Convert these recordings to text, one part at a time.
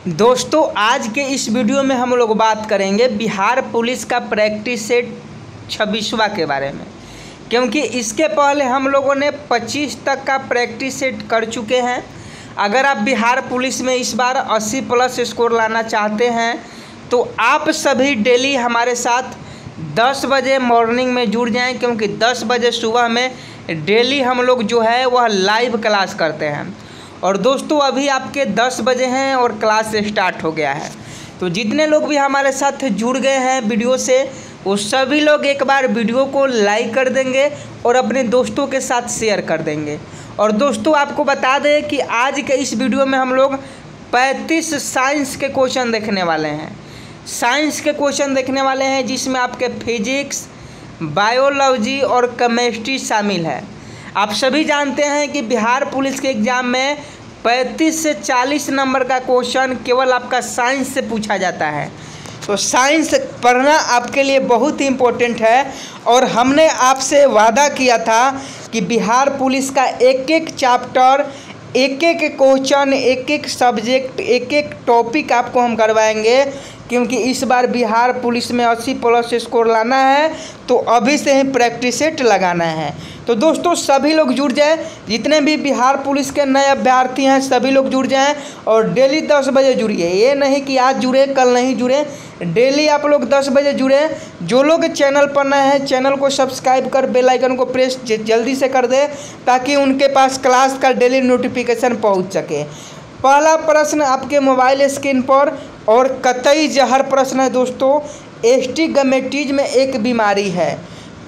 दोस्तों आज के इस वीडियो में हम लोग बात करेंगे बिहार पुलिस का प्रैक्टिस सेट 26वां के बारे में, क्योंकि इसके पहले हम लोगों ने 25 तक का प्रैक्टिस सेट कर चुके हैं। अगर आप बिहार पुलिस में इस बार 80+ स्कोर लाना चाहते हैं तो आप सभी डेली हमारे साथ 10 बजे मॉर्निंग में जुड़ जाएं, क्योंकि 10 बजे सुबह में डेली हम लोग जो है वह लाइव क्लास करते हैं। और दोस्तों अभी आपके 10 बजे हैं और क्लास स्टार्ट हो गया है, तो जितने लोग भी हमारे साथ जुड़ गए हैं वीडियो से वो सभी लोग एक बार वीडियो को लाइक कर देंगे और अपने दोस्तों के साथ शेयर कर देंगे। और दोस्तों आपको बता दें कि आज के इस वीडियो में हम लोग 35 साइंस के क्वेश्चन देखने वाले हैं। साइंस के क्वेश्चन देखने वाले हैं जिसमें आपके फिजिक्स, बायोलॉजी और केमिस्ट्री शामिल है। आप सभी जानते हैं कि बिहार पुलिस के एग्ज़ाम में 35 से 40 नंबर का क्वेश्चन केवल आपका साइंस से पूछा जाता है, तो साइंस पढ़ना आपके लिए बहुत ही इम्पोर्टेंट है। और हमने आपसे वादा किया था कि बिहार पुलिस का एक एक चैप्टर, एक एक क्वेश्चन, एक एक सब्जेक्ट, एक एक टॉपिक आपको हम करवाएंगे, क्योंकि इस बार बिहार पुलिस में 80+ स्कोर लाना है, तो अभी से ही प्रैक्टिस सेट लगाना है। तो दोस्तों सभी लोग जुड़ जाएं, जितने भी बिहार पुलिस के नए अभ्यर्थी हैं सभी लोग जुड़ जाएं और डेली 10 बजे जुड़िए। ये नहीं कि आज जुड़े कल नहीं जुड़े, डेली आप लोग 10 बजे जुड़े। जो लोग चैनल पर नए हैं चैनल को सब्सक्राइब कर बेल आइकन को प्रेस जल्दी से कर दे, ताकि उनके पास क्लास का डेली नोटिफिकेशन पहुँच सके। पहला प्रश्न आपके मोबाइल स्क्रीन पर और कतई जहर प्रश्न है दोस्तों। एस्टिग्मेटिज्म एक बीमारी है।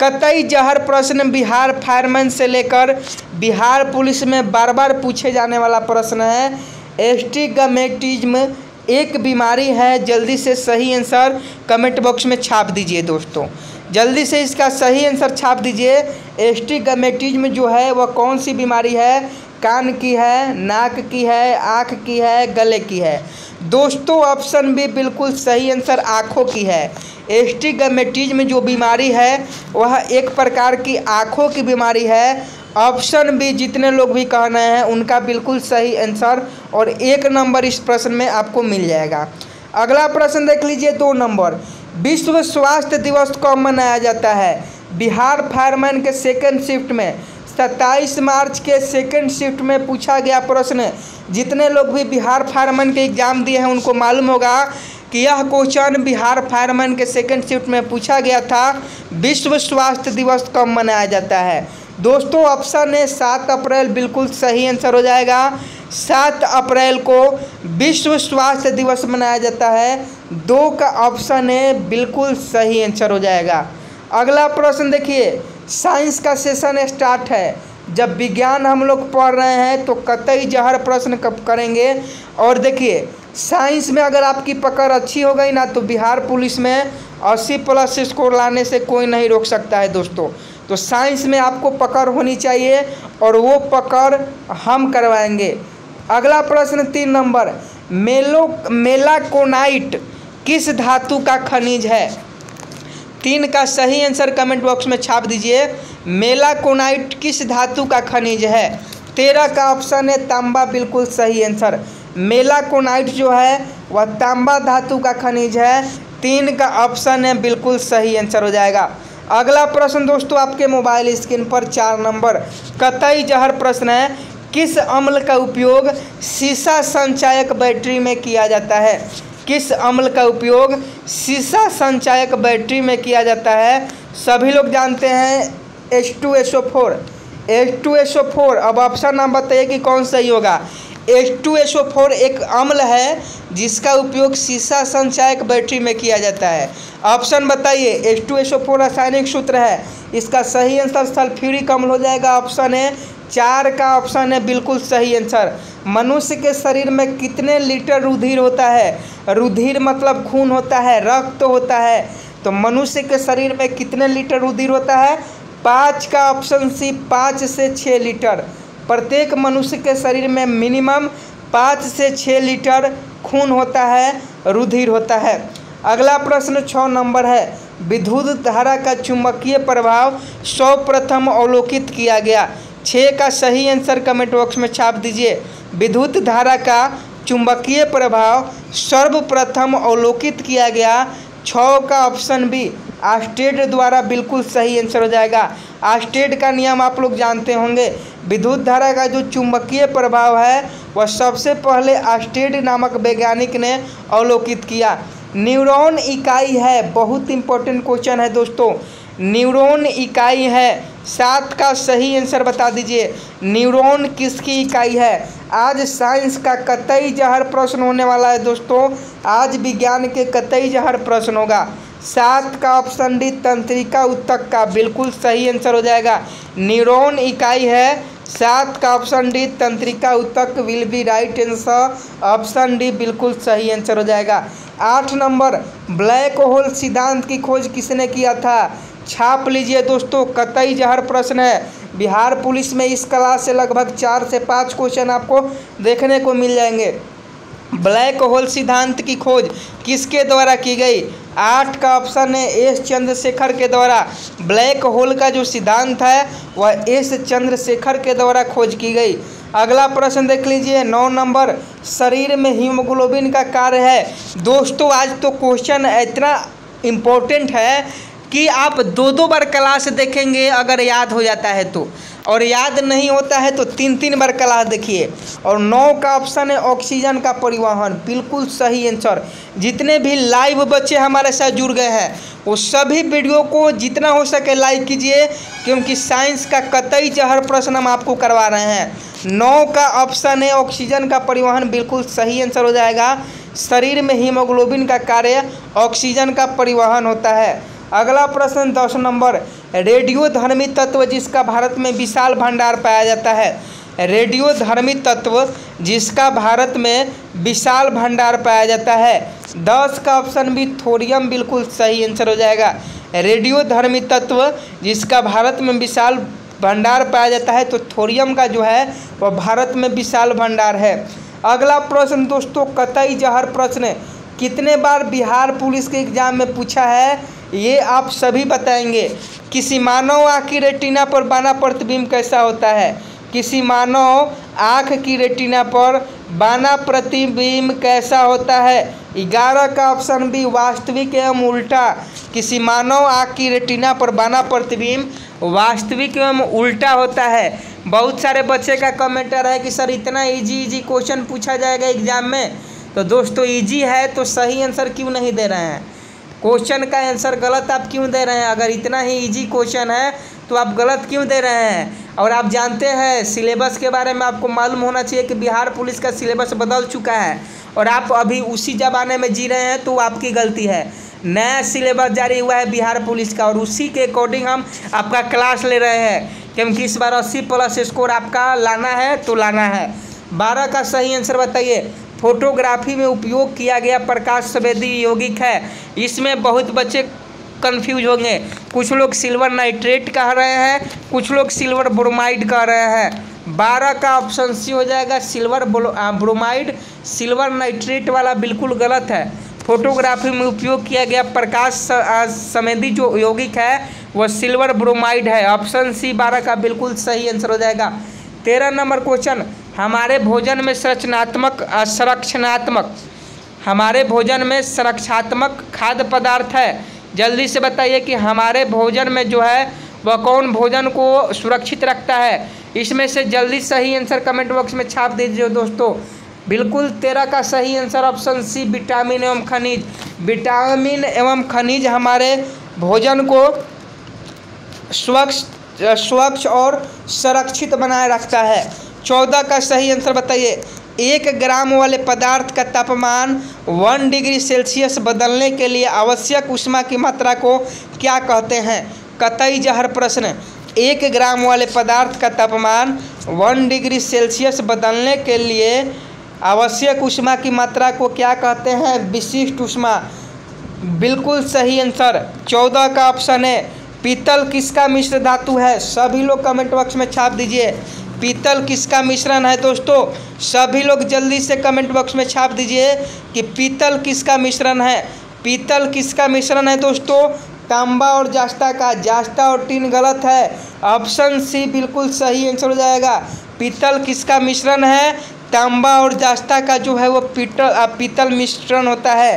कतई जहर प्रश्न बिहार फायरमैन से लेकर बिहार पुलिस में बार बार पूछे जाने वाला प्रश्न है। एस्टिग्मेटिज्म एक बीमारी है। जल्दी से सही आंसर कमेंट बॉक्स में छाप दीजिए दोस्तों, जल्दी से इसका सही आंसर छाप दीजिए। एस्टिग्मेटिज्म जो है वह कौन सी बीमारी है? कान की है, नाक की है, आँख की है, गले की है? दोस्तों ऑप्शन बी बिल्कुल सही आंसर, आँखों की है। एस्टिग्मेटिज्म जो बीमारी है वह एक प्रकार की आँखों की बीमारी है। ऑप्शन बी जितने लोग भी कह रहे हैं उनका बिल्कुल सही आंसर, और 1 नंबर इस प्रश्न में आपको मिल जाएगा। अगला प्रश्न देख लीजिए 2 नंबर। विश्व स्वास्थ्य दिवस कब मनाया जाता है? बिहार फायरमैन के सेकेंड शिफ्ट में 27 मार्च के सेकेंड शिफ्ट में पूछा गया प्रश्न। जितने लोग भी बिहार फायरमैन के एग्ज़ाम दिए हैं उनको मालूम होगा कि यह क्वेश्चन बिहार फायरमैन के सेकेंड शिफ्ट में पूछा गया था। विश्व स्वास्थ्य दिवस कब मनाया जाता है? दोस्तों ऑप्शन है 7 अप्रैल बिल्कुल सही आंसर हो जाएगा। 7 अप्रैल को विश्व स्वास्थ्य दिवस मनाया जाता है। 2 का ऑप्शन है बिल्कुल सही आंसर हो जाएगा। अगला प्रश्न देखिए, साइंस का सेशन स्टार्ट है। जब विज्ञान हम लोग पढ़ रहे हैं तो कतई जहर प्रश्न कब करेंगे। और देखिए साइंस में अगर आपकी पकड़ अच्छी हो गई ना तो बिहार पुलिस में 80+ स्कोर लाने से कोई नहीं रोक सकता है दोस्तों। तो साइंस में आपको पकड़ होनी चाहिए और वो पकड़ हम करवाएंगे। अगला प्रश्न 3 नंबर। मेलाकोनाइट किस धातु का खनिज है? 3 का सही आंसर कमेंट बॉक्स में छाप दीजिए। मेलाकोनाइट किस धातु का खनिज है? 13 का ऑप्शन है तांबा बिल्कुल सही आंसर। मेलाकोनाइट जो है वह तांबा धातु का खनिज है। 3 का ऑप्शन है बिल्कुल सही आंसर हो जाएगा। अगला प्रश्न दोस्तों आपके मोबाइल स्क्रीन पर 4 नंबर। कतई जहर प्रश्न है। किस अम्ल का उपयोग शीशा संचायक बैटरी में किया जाता है? किस अम्ल का उपयोग शीशा संचायक बैटरी में किया जाता है? सभी लोग जानते हैं H2SO4। H2SO4। अब ऑप्शन आप बताइए कि कौन सही होगा। H2SO4 एक अम्ल है जिसका उपयोग शीशा संचायक बैटरी में किया जाता है। ऑप्शन बताइए। H2SO4 रासायनिक सूत्र है, इसका सही आंसर सल्फ्यूरिक अम्ल हो जाएगा। ऑप्शन है 4 का ऑप्शन है बिल्कुल सही आंसर। मनुष्य के शरीर में कितने लीटर रुधिर होता है? रुधिर मतलब खून होता है, रक्त होता है। तो मनुष्य के शरीर में कितने लीटर रुधिर होता है? 5 का ऑप्शन सी 5 से 6 लीटर। प्रत्येक मनुष्य के शरीर में मिनिमम 5 से 6 लीटर खून होता है, रुधिर होता है। अगला प्रश्न 6 नंबर है। विद्युत धारा का चुंबकीय प्रभाव सर्वप्रथम अवलोकित किया गया। 6 का सही आंसर कमेंट बॉक्स में छाप दीजिए। विद्युत धारा का चुंबकीय प्रभाव सर्वप्रथम अवलोकित किया गया? 6 का ऑप्शन बी आर्स्टेड द्वारा बिल्कुल सही आंसर हो जाएगा। आर्स्टेड का नियम आप लोग जानते होंगे। विद्युत धारा का जो चुंबकीय प्रभाव है वह सबसे पहले आर्स्टेड नामक वैज्ञानिक ने अवलोकित किया। न्यूरॉन इकाई है, बहुत इंपॉर्टेंट क्वेश्चन है दोस्तों। न्यूरॉन इकाई है, 7 का सही आंसर बता दीजिए। न्यूरॉन किसकी इकाई है? आज साइंस का कतई जहर प्रश्न होने वाला है दोस्तों। आज विज्ञान के कतई जहर प्रश्न होगा। 7 का ऑप्शन डी तंत्रिका ऊतक का बिल्कुल सही आंसर हो जाएगा। न्यूरॉन इकाई है, 7 का ऑप्शन डी तंत्रिका ऊतक will be right answer. Option D बिल्कुल सही आंसर हो जाएगा। 8 नंबर, ब्लैक होल सिद्धांत की खोज किसने किया था? छाप लीजिए दोस्तों, कतई जहर प्रश्न है। बिहार पुलिस में इस क्लास से लगभग 4 से 5 क्वेश्चन आपको देखने को मिल जाएंगे। ब्लैक होल सिद्धांत की खोज किसके द्वारा की गई? 8 का ऑप्शन है एस चंद्रशेखर के द्वारा। ब्लैक होल का जो सिद्धांत है वह एस चंद्रशेखर के द्वारा खोज की गई। अगला प्रश्न देख लीजिए, 9 नंबर, शरीर में हीमोग्लोबिन का कार्य है। दोस्तों आज तो क्वेश्चन इतना इम्पोर्टेंट है कि आप 2 बार क्लास देखेंगे अगर याद हो जाता है तो, और याद नहीं होता है तो 3 बार क्लास देखिए। और 9 का ऑप्शन है ऑक्सीजन का परिवहन, बिल्कुल सही आंसर। जितने भी लाइव बच्चे हमारे साथ जुड़ गए हैं वो सभी वीडियो को जितना हो सके लाइक कीजिए, क्योंकि साइंस का कतई जहर प्रश्न हम आपको करवा रहे हैं। 9 का ऑप्शन है ऑक्सीजन का परिवहन, बिल्कुल सही आंसर हो जाएगा। शरीर में हीमोग्लोबिन का कार्य ऑक्सीजन का परिवहन होता है। अगला प्रश्न 10 नंबर, रेडियोधर्मी तत्व जिसका भारत में विशाल भंडार पाया जाता है। रेडियोधर्मी तत्व जिसका भारत में विशाल भंडार पाया जाता है। 10 का ऑप्शन भी थोरियम बिल्कुल सही आंसर हो जाएगा। रेडियोधर्मी तत्व जिसका भारत में विशाल भंडार पाया जाता है तो थोरियम का जो है वह भारत में विशाल भंडार है। अगला प्रश्न दोस्तों कतई जहर प्रश्न कितने बार बिहार पुलिस के एग्जाम में पूछा है ये आप सभी बताएंगे। किसी मानव आँख की रेटिना पर बाना प्रतिबिंब कैसा होता है? किसी मानव आँख की रेटिना पर बाना प्रतिबिंब कैसा होता है? 11 का ऑप्शन बी वास्तविक एवं उल्टा। किसी मानव आँख की रेटिना पर बाना प्रतिबिंब वास्तविक एवं उल्टा होता है। बहुत सारे बच्चे का कमेंटर है कि सर इतना इजी क्वेश्चन पूछा जाएगा एग्जाम में, तो दोस्तों इजी है तो सही आंसर क्यों नहीं दे रहे हैं? क्वेश्चन का आंसर गलत आप क्यों दे रहे हैं? अगर इतना ही इजी क्वेश्चन है तो आप गलत क्यों दे रहे हैं? और आप जानते हैं सिलेबस के बारे में आपको मालूम होना चाहिए कि बिहार पुलिस का सिलेबस बदल चुका है और आप अभी उसी ज़माने में जी रहे हैं, तो आपकी गलती है। नया सिलेबस जारी हुआ है बिहार पुलिस का और उसी के अकॉर्डिंग हम आपका क्लास ले रहे हैं, क्योंकि इस बार 80+ स्कोर आपका लाना है तो लाना है। 12 का सही आंसर बताइए। फोटोग्राफी में उपयोग किया गया प्रकाश संवेदी यौगिक है। इसमें बहुत बच्चे कंफ्यूज होंगे, कुछ लोग सिल्वर नाइट्रेट कह रहे हैं, कुछ लोग सिल्वर ब्रोमाइड कह रहे हैं। 12 का ऑप्शन सी हो जाएगा सिल्वर ब्रोमाइड। सिल्वर नाइट्रेट वाला बिल्कुल गलत है। फोटोग्राफी में उपयोग किया गया प्रकाश संवेदी जो यौगिक है वह सिल्वर ब्रोमाइड है। ऑप्शन सी 12 का बिल्कुल सही आंसर हो जाएगा। 13 नंबर क्वेश्चन, हमारे भोजन में संरक्षणात्मक खाद्य पदार्थ है। जल्दी से बताइए कि हमारे भोजन में जो है वह कौन भोजन को सुरक्षित रखता है? इसमें से जल्दी सही आंसर कमेंट बॉक्स में छाप दीजिए दोस्तों। बिल्कुल 13 का सही आंसर ऑप्शन सी विटामिन एवं खनिज। विटामिन एवं खनिज हमारे भोजन को स्वच्छ और सुरक्षित बनाए रखता है। 14 का सही आंसर बताइए। 1 ग्राम वाले पदार्थ का तापमान 1 डिग्री सेल्सियस बदलने के लिए आवश्यक ऊष्मा की मात्रा को क्या कहते हैं? कतई जहर प्रश्न। 1 ग्राम वाले पदार्थ का तापमान 1 डिग्री सेल्सियस बदलने के लिए आवश्यक ऊष्मा की मात्रा को क्या कहते हैं? विशिष्ट ऊष्मा। बिल्कुल सही आंसर 14 का ऑप्शन है। पीतल किसका मिश्र धातु है? सभी लोग कमेंट बॉक्स में छाप दीजिए। पीतल किसका मिश्रण है दोस्तों? सभी लोग जल्दी से कमेंट बॉक्स में छाप दीजिए कि पीतल किसका मिश्रण है। पीतल किसका मिश्रण है दोस्तों? तांबा और जास्ता का। जास्ता और टिन गलत है। ऑप्शन सी बिल्कुल सही आंसर हो जाएगा। पीतल किसका मिश्रण है? तांबा और जस्ता का जो है वो पीतल मिश्रण होता है।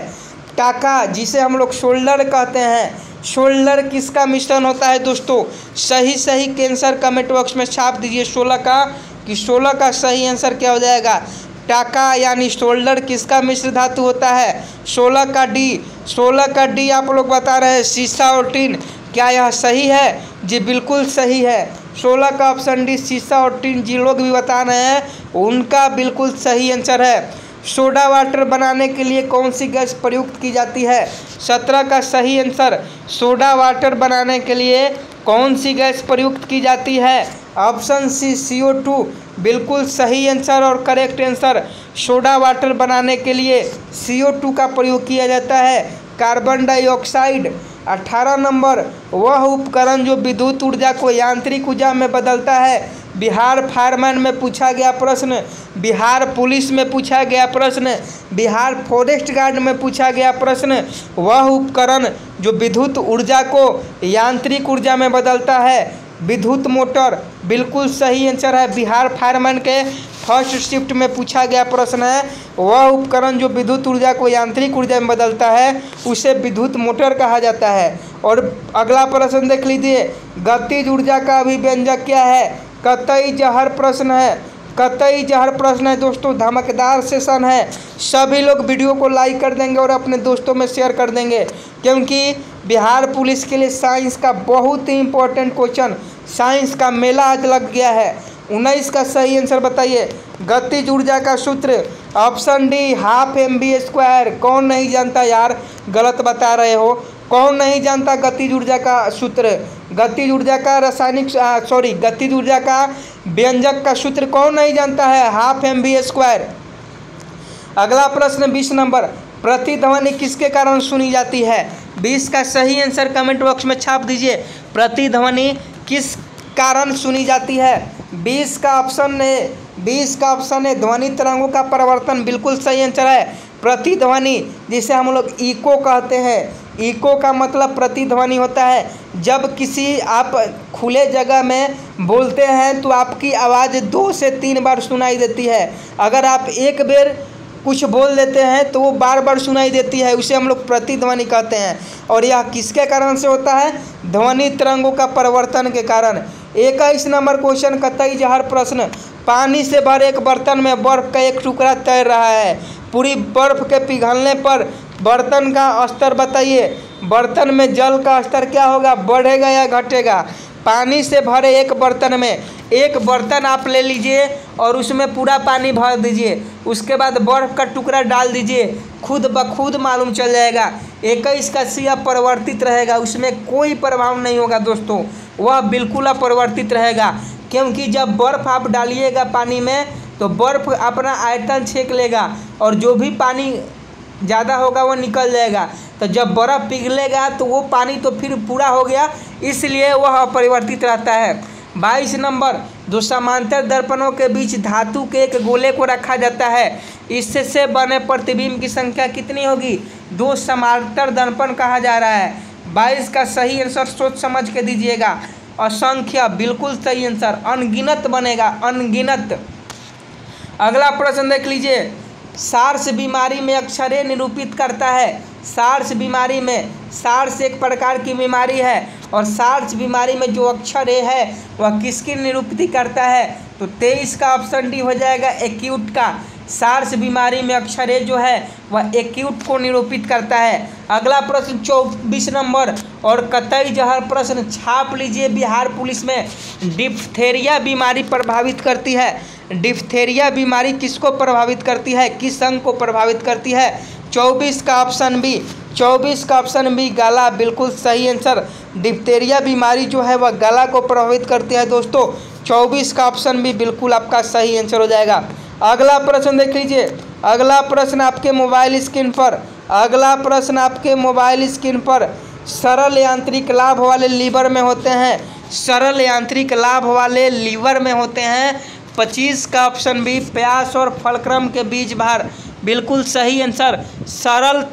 टाका जिसे हम लोग शोल्डर कहते हैं, शोल्डर किसका मिश्रण होता है दोस्तों? सही कैंसर कमेंट बॉक्स में छाप दीजिए 16 का, कि 16 का सही आंसर क्या हो जाएगा? टाका यानी शोल्डर किसका मिश्र धातु होता है? 16 का डी, 16 का डी आप लोग बता रहे हैं सीसा और टिन। क्या यह सही है? जी बिल्कुल सही है। 16 का ऑप्शन डी सीसा और टिन जी लोग भी बता रहे हैं उनका बिल्कुल सही आंसर है। सोडा वाटर बनाने के लिए कौन सी गैस प्रयुक्त की जाती है? 17 का सही आंसर सोडा वाटर बनाने के लिए कौन सी गैस प्रयुक्त की जाती है? ऑप्शन सी CO2 बिल्कुल सही आंसर और करेक्ट आंसर। सोडा वाटर बनाने के लिए CO2 का प्रयोग किया जाता है। Carbon dioxide. 18 नंबर वह उपकरण जो विद्युत ऊर्जा को यांत्रिक ऊर्जा में बदलता है। बिहार फायरमैन में पूछा गया प्रश्न, बिहार पुलिस में पूछा गया प्रश्न, बिहार फॉरेस्ट गार्ड में पूछा गया प्रश्न। वह उपकरण जो विद्युत ऊर्जा को यांत्रिक ऊर्जा में बदलता है, विद्युत मोटर बिल्कुल सही आंसर है। बिहार फायरमैन के फर्स्ट शिफ्ट में पूछा गया प्रश्न है। वह उपकरण जो विद्युत ऊर्जा को यांत्रिक ऊर्जा में बदलता है उसे विद्युत मोटर कहा जाता है। और अगला प्रश्न देख लीजिए, गतिज ऊर्जा का अभिव्यंजक क्या है? कतई जहर प्रश्न है, कतई जहर प्रश्न है दोस्तों। धमाकेदार सेशन है, सभी लोग वीडियो को लाइक कर देंगे और अपने दोस्तों में शेयर कर देंगे, क्योंकि बिहार पुलिस के लिए साइंस का बहुत ही इंपॉर्टेंट क्वेश्चन, साइंस का मेला आज लग गया है। 19 का सही आंसर बताइए। गतिज ऊर्जा का सूत्र ऑप्शन डी ½ mv²। कौन नहीं जानता यार, गलत बता रहे हो। कौन नहीं जानता गतिज ऊर्जा का सूत्र? गतिज ऊर्जा का गतिज ऊर्जा का व्यंजक का सूत्र कौन नहीं जानता है? ½ mv²। अगला प्रश्न 20 नंबर, प्रतिध्वनि किसके कारण सुनी जाती है? 20 का सही आंसर कमेंट बॉक्स में छाप दीजिए। प्रतिध्वनि किस कारण सुनी जाती है? 20 का ऑप्शन है, 20 का ऑप्शन है ध्वनि तरंगों का परिवर्तन बिल्कुल सही आंसर है। प्रतिध्वनि जिसे हम लोग इको कहते हैं, इको का मतलब प्रतिध्वनि होता है। जब किसी आप खुले जगह में बोलते हैं तो आपकी आवाज़ 2 से 3 बार सुनाई देती है। अगर आप एक बार कुछ बोल देते हैं तो वो बार बार सुनाई देती है, उसे हम लोग प्रतिध्वनि कहते हैं। और यह किसके कारण से होता है? ध्वनि तरंगों का परिवर्तन के कारण। 21 नंबर क्वेश्चन, कतई जहर प्रश्न। पानी से भरे एक बर्तन में बर्फ का एक टुकड़ा तैर रहा है। पूरी बर्फ के पिघलने पर बर्तन का स्तर बताइए। बर्तन में जल का स्तर क्या होगा, बढ़ेगा या घटेगा? पानी से भरे एक बर्तन में, एक बर्तन आप ले लीजिए और उसमें पूरा पानी भर दीजिए, उसके बाद बर्फ़ का टुकड़ा डाल दीजिए, खुद ब खुद मालूम चल जाएगा। 21 का सी अपरिवर्तित रहेगा, उसमें कोई प्रभाव नहीं होगा दोस्तों, वह बिल्कुल अपरिवर्तित रहेगा। क्योंकि जब बर्फ़ आप डालिएगा पानी में तो बर्फ़ अपना आयतन छेक लेगा और जो भी पानी ज़्यादा होगा वो निकल जाएगा। तो जब बर्फ़ पिघलेगा तो वो पानी तो फिर पूरा हो गया, इसलिए वह अपरिवर्तित रहता है। 22 नंबर, दो समांतर दर्पणों के बीच धातु के एक गोले को रखा जाता है, इससे बने प्रतिबिंब की संख्या कितनी होगी? 2 समांतर दर्पण कहा जा रहा है। 22 का सही आंसर सोच समझ के दीजिएगा। असंख्य बिल्कुल सही आंसर, अनगिनत बनेगा, अनगिनत। अगला प्रश्न देख लीजिए, सार्स बीमारी में अक्षरे निरूपित करता है। सार्स बीमारी में, सार्स एक प्रकार की बीमारी है और सार्स बीमारी में जो अक्षर ए है वह किसकी निरूपति करता है? तो 23 का ऑप्शन डी हो जाएगा, एक्यूट का। सार्स बीमारी में अक्षर ए जो है वह एक्यूट को निरूपित करता है। अगला प्रश्न 24 नंबर और कतई जहर प्रश्न छाप लीजिए। बिहार पुलिस में डिप्थेरिया बीमारी प्रभावित करती है। डिप्थेरिया बीमारी किसको प्रभावित करती है, किस अंग को प्रभावित करती है? 24 का ऑप्शन बी, 24 का ऑप्शन बी गला, बिल्कुल सही आंसर। डिप्थेरिया बीमारी जो है वह गला को प्रभावित करती है दोस्तों। 24 का ऑप्शन बी बिल्कुल आपका सही आंसर हो जाएगा। अगला प्रश्न देख लीजिए, अगला प्रश्न आपके मोबाइल स्क्रीन पर, अगला प्रश्न आपके मोबाइल स्क्रीन पर। सरल यांत्रिक लाभ वाले लीवर में होते हैं, सरल यांत्रिक लाभ वाले लीवर में होते हैं। 25 का ऑप्शन बी प्यास और फलक्रम के बीच भार, बिल्कुल सही आंसर। सरल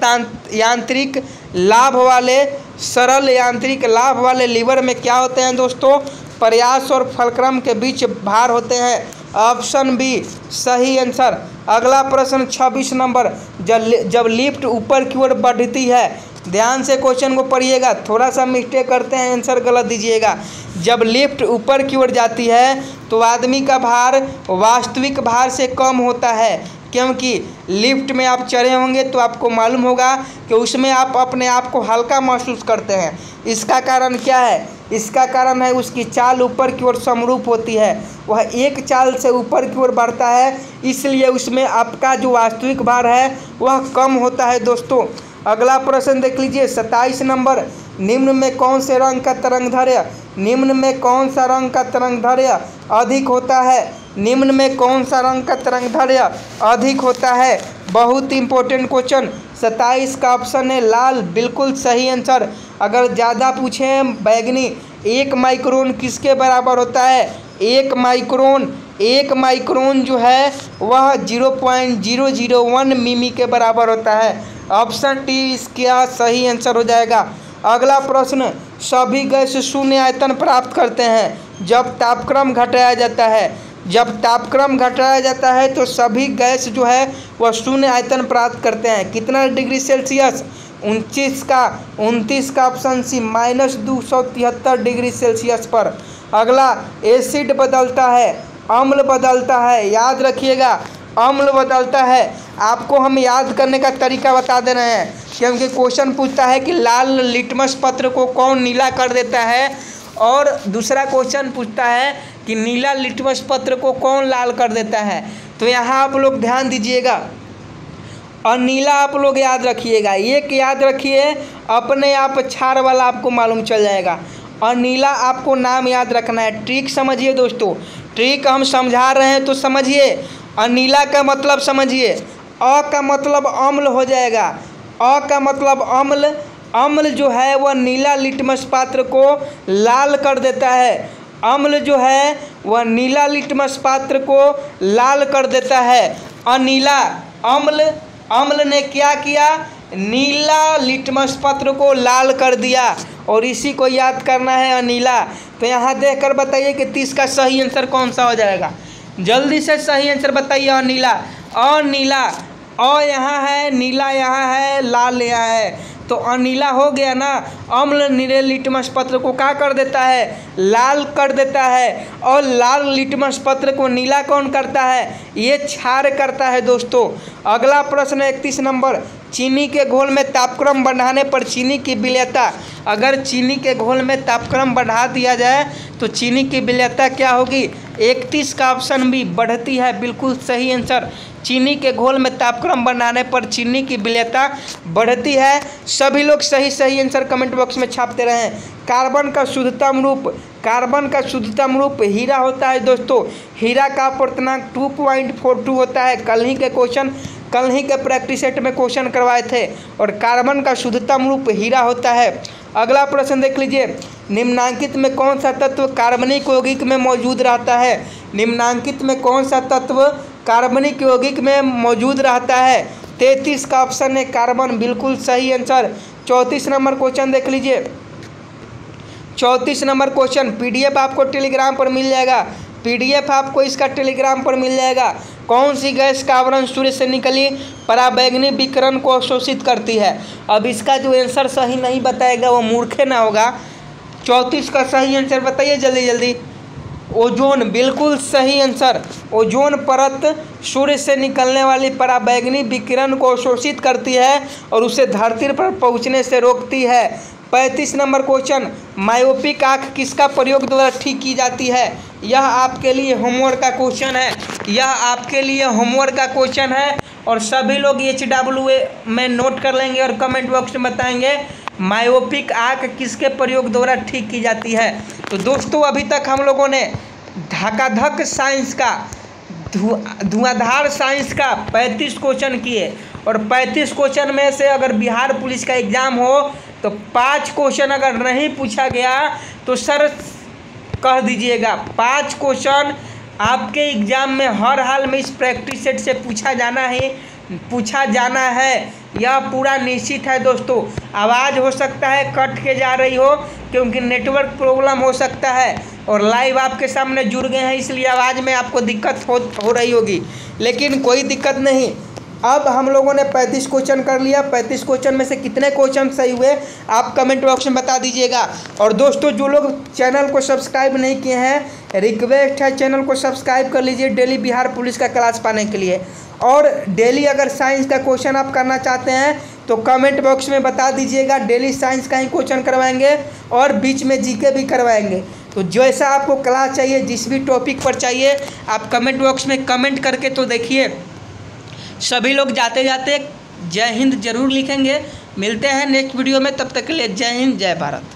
यांत्रिक लाभ वाले, सरल यांत्रिक लाभ वाले लीवर में क्या होते हैं दोस्तों? प्रयास और फलक्रम के बीच भार होते हैं। ऑप्शन बी सही आंसर। अगला प्रश्न 26 नंबर, जब लिफ्ट ऊपर की ओर बढ़ती है, ध्यान से क्वेश्चन को पढ़िएगा, थोड़ा सा मिस्टेक करते हैं, आंसर गलत दीजिएगा। जब लिफ्ट ऊपर की ओर जाती है तो आदमी का भार वास्तविक भार से कम होता है, क्योंकि लिफ्ट में आप चढ़े होंगे तो आपको मालूम होगा कि उसमें आप अपने आप को हल्का महसूस करते हैं। इसका कारण क्या है? इसका कारण है उसकी चाल ऊपर की ओर समरूप होती है, वह एक चाल से ऊपर की ओर बढ़ता है, इसलिए उसमें आपका जो वास्तविक भार है वह कम होता है दोस्तों। अगला प्रश्न देख लीजिए 27 नंबर, निम्न में कौन से रंग का तरंगदैर्घ्य अधिक होता है? निम्न में कौन सा रंग का तरंगदैर्घ्य अधिक होता है? बहुत इंपॉर्टेंट क्वेश्चन। 27 का ऑप्शन है लाल, बिल्कुल सही आंसर। अगर ज़्यादा पूछें बैगनी, 1 माइक्रोन किसके बराबर होता है? 1 माइक्रोन जो है वह 0.001 मिमी के बराबर होता है। ऑप्शन डी इसका सही आंसर हो जाएगा। अगला प्रश्न, सभी गैस शून्य आयतन प्राप्त करते हैं जब तापक्रम घटाया जाता है। जब तापक्रम घटाया जाता है तो सभी गैस जो है वह शून्य आयतन प्राप्त करते हैं। कितना डिग्री सेल्सियस? 29 का ऑप्शन सी -273 डिग्री सेल्सियस पर। अगला, एसिड बदलता है, अम्ल बदलता है, याद रखिएगा अम्ल बदलता है। आपको हम याद करने का तरीका बता दे रहे हैं, क्योंकि क्वेश्चन पूछता है कि लाल लिटमस पत्र को कौन नीला कर देता है, और दूसरा क्वेश्चन पूछता है कि नीला लिटमस पत्र को कौन लाल कर देता है। तो यहाँ आप लोग ध्यान दीजिएगा और नीला आप लोग याद रखिएगा, एक याद रखिए, अपने आप क्षार वाला आपको मालूम चल जाएगा, और नीला आपको नाम याद रखना है। ट्रिक समझिए दोस्तों, ट्रिक हम समझा रहे हैं तो समझिए। अनीला का मतलब समझिए, अ का मतलब अम्ल हो जाएगा, अ का मतलब अम्ल, अम्ल जो है वह नीला लिटमस पात्र को लाल कर देता है। अम्ल जो है वह नीला लिटमस पात्र को लाल कर देता है। अनीला, अम्ल ने क्या किया? नीला लिटमस पत्र को लाल कर दिया, और इसी को याद करना है अनीला। तो यहाँ देखकर बताइए कि 30 का सही आंसर कौन सा हो जाएगा। जल्दी से सही आंसर बताइए। अनीला, अनीला, अ यहाँ है, नीला यहाँ है, लाल यहाँ है, तो अनीला हो गया ना। अम्ल नीले लिटमस पत्र को क्या कर देता है? लाल कर देता है, और लाल लिटमस पत्र को नीला कौन करता है? ये क्षार करता है दोस्तों। अगला प्रश्न 31 नंबर, चीनी के घोल में तापक्रम बढ़ाने पर चीनी की विलेयता, अगर चीनी के घोल में तापक्रम बढ़ा दिया जाए तो चीनी की विलेयता क्या होगी? 31 का ऑप्शन बी बढ़ती है, बिल्कुल सही आंसर। चीनी के घोल में तापक्रम बढ़ाने पर चीनी की विलेयता बढ़ती है। सभी लोग सही सही आंसर कमेंट बॉक्स में छापते रहें। कार्बन का शुद्धतम रूप हीरा होता है दोस्तों। हीरा का अपवर्तनांक 2.42 होता है। कल ही के प्रैक्टिस सेट में क्वेश्चन करवाए थे, और कार्बन का शुद्धतम रूप हीरा होता है। अगला प्रश्न देख लीजिए, निम्नांकित में कौन सा तत्व कार्बनिक यौगिक में मौजूद रहता है? निम्नांकित में कौन सा तत्व कार्बनिक यौगिक में मौजूद रहता है? 33 का ऑप्शन है कार्बन, बिल्कुल सही आंसर। 34 नंबर क्वेश्चन देख लीजिए। 34 नंबर क्वेश्चन PDF आपको टेलीग्राम पर मिल जाएगा। PDF आपको इसका टेलीग्राम पर मिल जाएगा। कौन सी गैस का आवरण सूर्य से निकली पराबैंगनी विकिरण को अवशोषित करती है? अब इसका जो आंसर सही नहीं बताएगा वो मूर्खे ना होगा। 34 का सही आंसर बताइए जल्दी जल्दी। ओजोन, बिल्कुल सही आंसर। ओजोन परत सूर्य से निकलने वाली पराबैंगनी विकिरण को अवशोषित करती है और उसे धरती पर पहुंचने से रोकती है। 35 नंबर क्वेश्चन, मायोपिक आँख किसका प्रयोग द्वारा ठीक की जाती है? यह आपके लिए होमवर्क का क्वेश्चन है, यह आपके लिए होमवर्क का क्वेश्चन है, और सभी लोग HWA में नोट कर लेंगे और कमेंट बॉक्स में बताएंगे मायोपिक आँख किसके प्रयोग द्वारा ठीक की जाती है। तो दोस्तों अभी तक हम लोगों ने धकाधक साइंस का, धुआंधार साइंस का 35 क्वेश्चन किए, और 35 क्वेश्चन में से अगर बिहार पुलिस का एग्ज़ाम हो तो 5 क्वेश्चन अगर नहीं पूछा गया तो सर कह दीजिएगा। 5 क्वेश्चन आपके एग्ज़ाम में हर हाल में इस प्रैक्टिस सेट से पूछा जाना है। यह पूरा निश्चित है दोस्तों। आवाज़ हो सकता है कट के जा रही हो, क्योंकि नेटवर्क प्रॉब्लम हो सकता है, और लाइव आपके सामने जुड़ गए हैं, इसलिए आवाज़ में आपको दिक्कत हो रही होगी, लेकिन कोई दिक्कत नहीं। अब हम लोगों ने 35 क्वेश्चन कर लिया। 35 क्वेश्चन में से कितने क्वेश्चन सही हुए आप कमेंट बॉक्स में बता दीजिएगा। और दोस्तों जो लोग चैनल को सब्सक्राइब नहीं किए हैं, रिक्वेस्ट है चैनल को सब्सक्राइब कर लीजिए डेली बिहार पुलिस का क्लास पाने के लिए। और डेली अगर साइंस का क्वेश्चन आप करना चाहते हैं तो कमेंट बॉक्स में बता दीजिएगा, डेली साइंस का ही क्वेश्चन करवाएंगे और बीच में जीके भी करवाएंगे। तो जैसा आपको क्लास चाहिए, जिस भी टॉपिक पर चाहिए, आप कमेंट बॉक्स में कमेंट करके तो देखिए। सभी लोग जाते जाते जय हिंद जरूर लिखेंगे। मिलते हैं नेक्स्ट वीडियो में, तब तक के लिए जय हिंद जय भारत।